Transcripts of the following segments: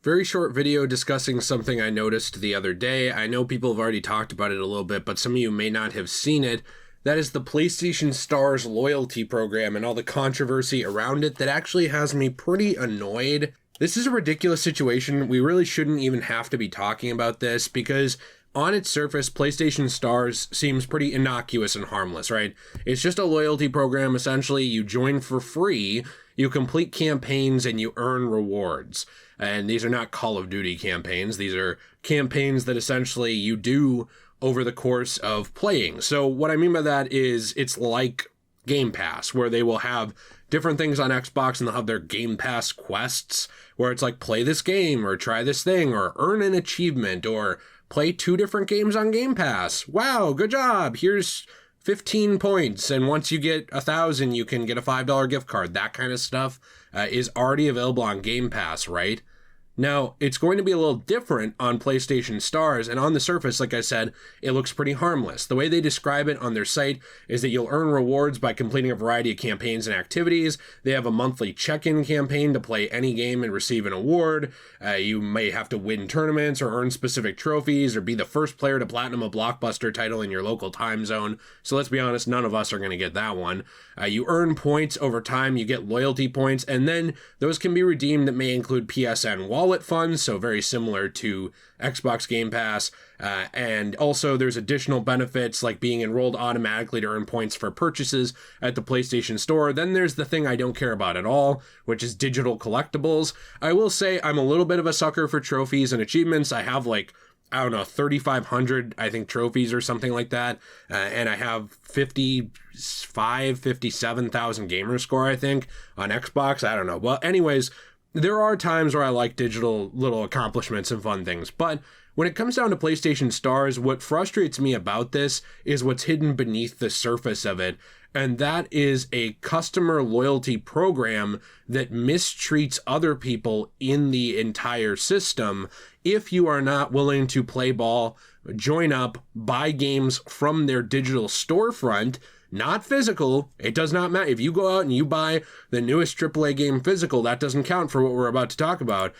Very short video discussing something I noticed the other day. I know people have already talked about it a little bit, but some of you may not have seen it. That is the PlayStation Stars loyalty program and all the controversy around it that actually has me pretty annoyed. This is a ridiculous situation. We really shouldn't even have to be talking about this because on its surface, PlayStation Stars seems pretty innocuous and harmless, right? It's just a loyalty program. Essentially, you join for free, you complete campaigns, and you earn rewards. And these are not Call of Duty campaigns. These are campaigns that essentially you do over the course of playing. So what I mean by that is it's like Game Pass, where they will have different things on Xbox and they'll have their Game Pass quests where it's like play this game or try this thing or earn an achievement or play 2 different games on Game Pass. Wow, good job. Here's 15 points. And once you get 1,000, you can get a $5 gift card. That kind of stuff is already available on Game Pass, right? Now, it's going to be a little different on PlayStation Stars, and on the surface, like I said, it looks pretty harmless. The way they describe it on their site is that you'll earn rewards by completing a variety of campaigns and activities. They have a monthly check-in campaign to play any game and receive an award. You may have to win tournaments or earn specific trophies or be the first player to platinum a blockbuster title in your local time zone. So let's be honest, none of us are going to get that one. You earn points over time, you get loyalty points, and then those can be redeemed that may include PSN wallet funds, so very similar to Xbox Game Pass, and also there's additional benefits like being enrolled automatically to earn points for purchases at the PlayStation Store. Then there's the thing I don't care about at all, which is digital collectibles. I will say I'm a little bit of a sucker for trophies and achievements. I have 3,500, I think, trophies or something like that. And I have 57,000 gamer score, I think, on Xbox. I don't know. Well, anyways, there are times where I like digital little accomplishments and fun things, but when it comes down to PlayStation Stars, what frustrates me about this is what's hidden beneath the surface of it, and that is a customer loyalty program that mistreats other people in the entire system if you are not willing to play ball, join up, buy games from their digital storefront. Not physical. It does not matter. If you go out and you buy the newest AAA game physical, that doesn't count for what we're about to talk about.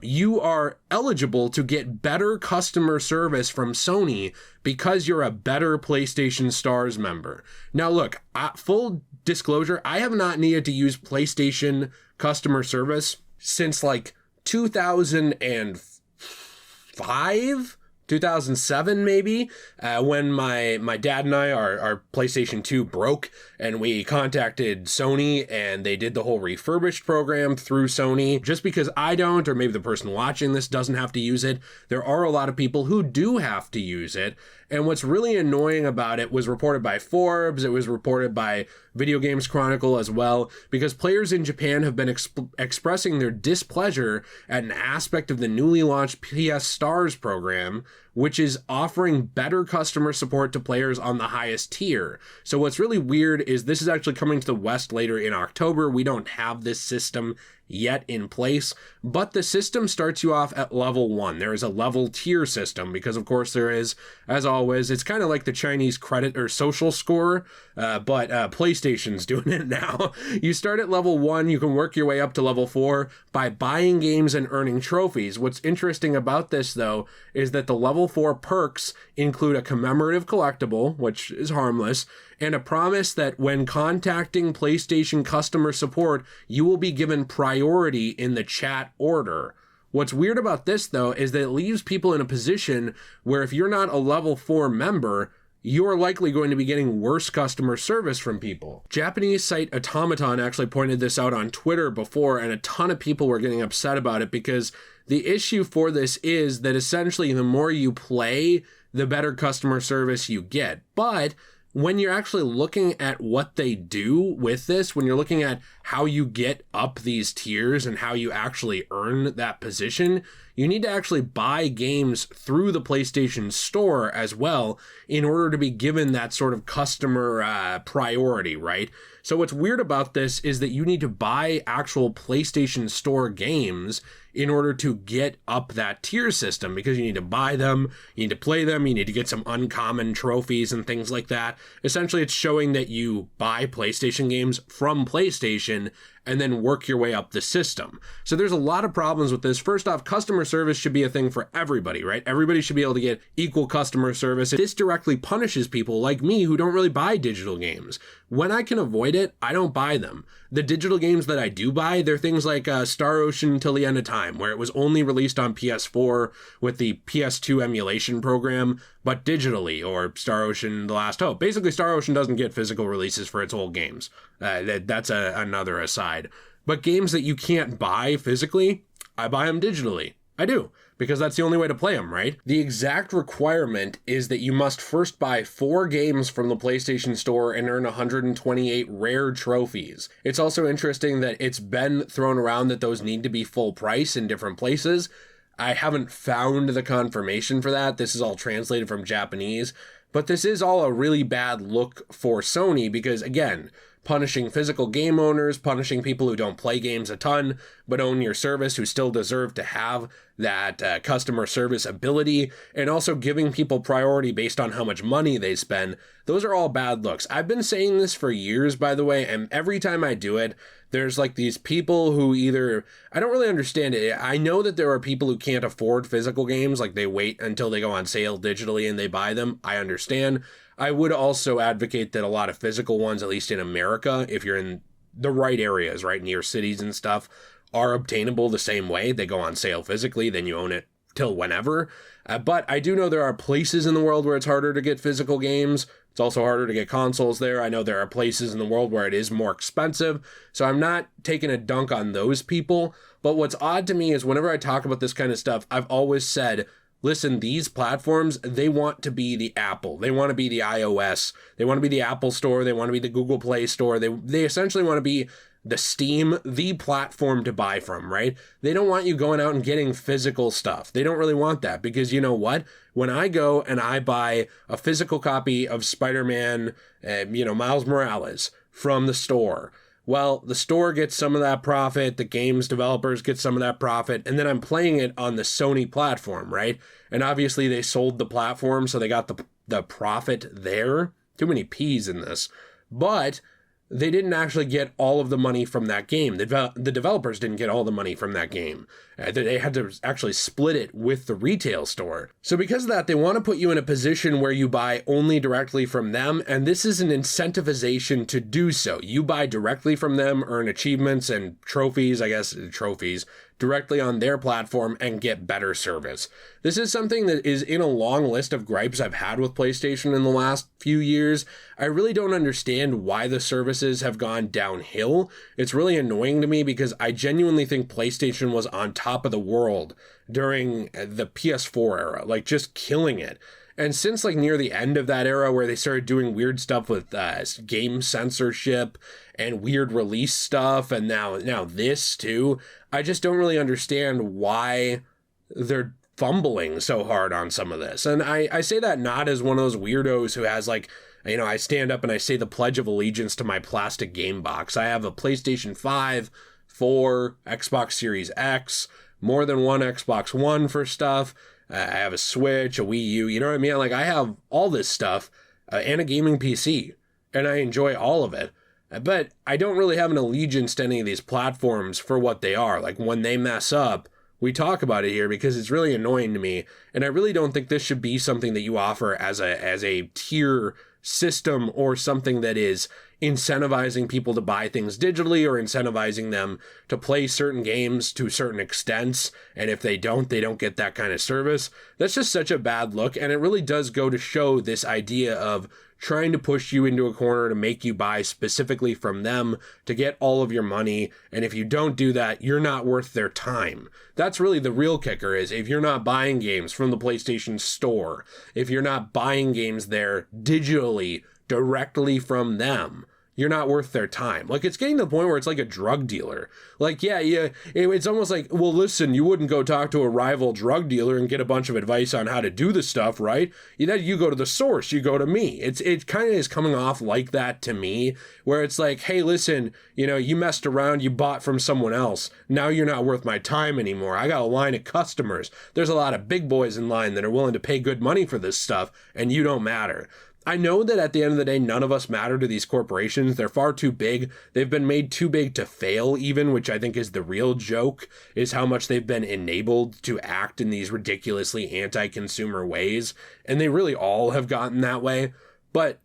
You are eligible to get better customer service from Sony because you're a better PlayStation Stars member. Now look, full disclosure, I have not needed to use PlayStation customer service since 2005? 2007 maybe, when my dad and I, our PlayStation 2 broke, and we contacted Sony and they did the whole refurbished program through Sony. Just because I don't, or maybe the person watching this doesn't have to use it, there are a lot of people who do have to use it. And what's really annoying about it was reported by Forbes, it was reported by Video Games Chronicle as well, because players in Japan have been expressing their displeasure at an aspect of the newly launched PS Stars program, which is offering better customer support to players on the highest tier. So what's really weird is this is actually coming to the West later in October. We don't have this system yet in place, but the system starts you off at level 1. There is a level tier system because of course there is, as always. It's kind of like the Chinese credit or social score, but PlayStation's doing it now. You start at level 1, you can work your way up to level 4 by buying games and earning trophies. What's interesting about this though is that the level 4 perks include a commemorative collectible, which is harmless, and a promise that when contacting PlayStation customer support, you will be given priority in the chat order. What's weird about this, though, is that it leaves people in a position where if you're not a level 4 member, you're likely going to be getting worse customer service from people. Japanese site Automaton actually pointed this out on Twitter before, and a ton of people were getting upset about it because the issue for this is that essentially the more you play, the better customer service you get. But when you're actually looking at what they do with this, when you're looking at how you get up these tiers and how you actually earn that position, you need to actually buy games through the PlayStation Store as well in order to be given that sort of customer priority, right? So what's weird about this is that you need to buy actual PlayStation Store games in order to get up that tier system, because you need to buy them, you need to play them, you need to get some uncommon trophies and things like that. Essentially, it's showing that you buy PlayStation games from PlayStation and then work your way up the system. So there's a lot of problems with this. First off, customer service should be a thing for everybody, right? Everybody should be able to get equal customer service. This directly punishes people like me who don't really buy digital games. When I can avoid it, I don't buy them. The digital games that I do buy, they're things like Star Ocean Till the End of Time, where it was only released on PS4 with the PS2 emulation program, but digitally, or Star Ocean The Last Hope. Basically, Star Ocean doesn't get physical releases for its old games. That's another aside. But games that you can't buy physically, I buy them digitally. I do, because that's the only way to play them, right? The exact requirement is that you must first buy 4 games from the PlayStation Store and earn 128 rare trophies. It's also interesting that it's been thrown around that those need to be full price in different places. I haven't found the confirmation for that. This is all translated from Japanese. But this is all a really bad look for Sony because, again, punishing physical game owners, punishing people who don't play games a ton, but own your service, who still deserve to have that customer service ability, and also giving people priority based on how much money they spend. Those are all bad looks. I've been saying this for years, by the way, and every time I do it, there's like these people who either, I don't really understand it. I know that there are people who can't afford physical games, like they wait until they go on sale digitally and they buy them. I understand. I would also advocate that a lot of physical ones, at least in America, if you're in the right areas, right, near cities and stuff, are obtainable the same way. They go on sale physically, then you own it till whenever. But I do know there are places in the world where it's harder to get physical games. It's also harder to get consoles there. I know there are places in the world where it is more expensive. So I'm not taking a dunk on those people. But what's odd to me is whenever I talk about this kind of stuff, I've always said, listen, these platforms, they want to be the Apple. They want to be the iOS. They want to be the Apple Store. They want to be the Google Play Store. They essentially want to be the Steam, the platform to buy from, right? They don't want you going out and getting physical stuff. They don't really want that because you know what? When I go and I buy a physical copy of Spider-Man, Miles Morales from the store, well, the store gets some of that profit, the games developers get some of that profit, and then I'm playing it on the Sony platform, right? And obviously they sold the platform, so they got the profit there. Too many P's in this. But they didn't actually get all of the money from that game. The developers didn't get all the money from that game. They had to actually split it with the retail store. So because of that, they want to put you in a position where you buy only directly from them, and this is an incentivization to do so. You buy directly from them, earn achievements and trophies, directly on their platform and get better service. This is something that is in a long list of gripes I've had with PlayStation in the last few years. I really don't understand why the services have gone downhill. It's really annoying to me because I genuinely think PlayStation was on top of the world during the PS4 era, like just killing it. And since like near the end of that era where they started doing weird stuff with game censorship and weird release stuff, and now this too, I just don't really understand why they're fumbling so hard on some of this. And I say that not as one of those weirdos who has like, I stand up and I say the Pledge of Allegiance to my plastic game box. I have a PlayStation 5, 4, Xbox Series X, more than one Xbox One for stuff. I have a Switch, a Wii U, you know what I mean? Like, I have all this stuff and a gaming PC, and I enjoy all of it. But I don't really have an allegiance to any of these platforms for what they are. Like, when they mess up, we talk about it here because it's really annoying to me. And I really don't think this should be something that you offer as a tier system or something that is incentivizing people to buy things digitally or incentivizing them to play certain games to certain extents. And if they don't get that kind of service. That's just such a bad look. And it really does go to show this idea of trying to push you into a corner to make you buy specifically from them to get all of your money. And if you don't do that, you're not worth their time. That's really the real kicker, is if you're not buying games from the PlayStation Store, if you're not buying games there digitally directly from them, you're not worth their time. Like, it's getting to the point where it's like a drug dealer. Like, it's almost like, well, listen, you wouldn't go talk to a rival drug dealer and get a bunch of advice on how to do the stuff, right? You go to the source, you go to me. It kind of is coming off like that to me, where it's like, hey, listen, you messed around, you bought from someone else. Now you're not worth my time anymore. I got a line of customers. There's a lot of big boys in line that are willing to pay good money for this stuff, and you don't matter. I know that at the end of the day, none of us matter to these corporations. They're far too big. They've been made too big to fail even, which I think is the real joke, is how much they've been enabled to act in these ridiculously anti-consumer ways. And they really all have gotten that way. But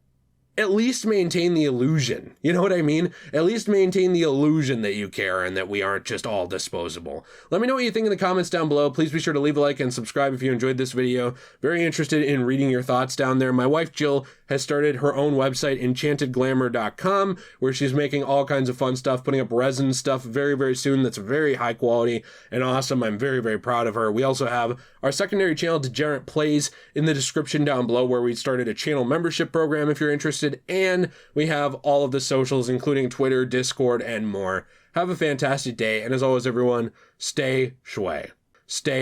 at least maintain the illusion. You know what I mean? At least maintain the illusion that you care and that we aren't just all disposable. Let me know what you think in the comments down below. Please be sure to leave a like and subscribe if you enjoyed this video. Very interested in reading your thoughts down there. My wife Jill has started her own website, enchantedglamour.com, where she's making all kinds of fun stuff, putting up resin stuff very, very soon that's very high quality and awesome. I'm very, very proud of her. We also have our secondary channel, Degenerate Plays, in the description down below, where we started a channel membership program if you're interested. And we have all of the socials, including Twitter, Discord, and more. Have a fantastic day. And as always, everyone, stay shui. Stay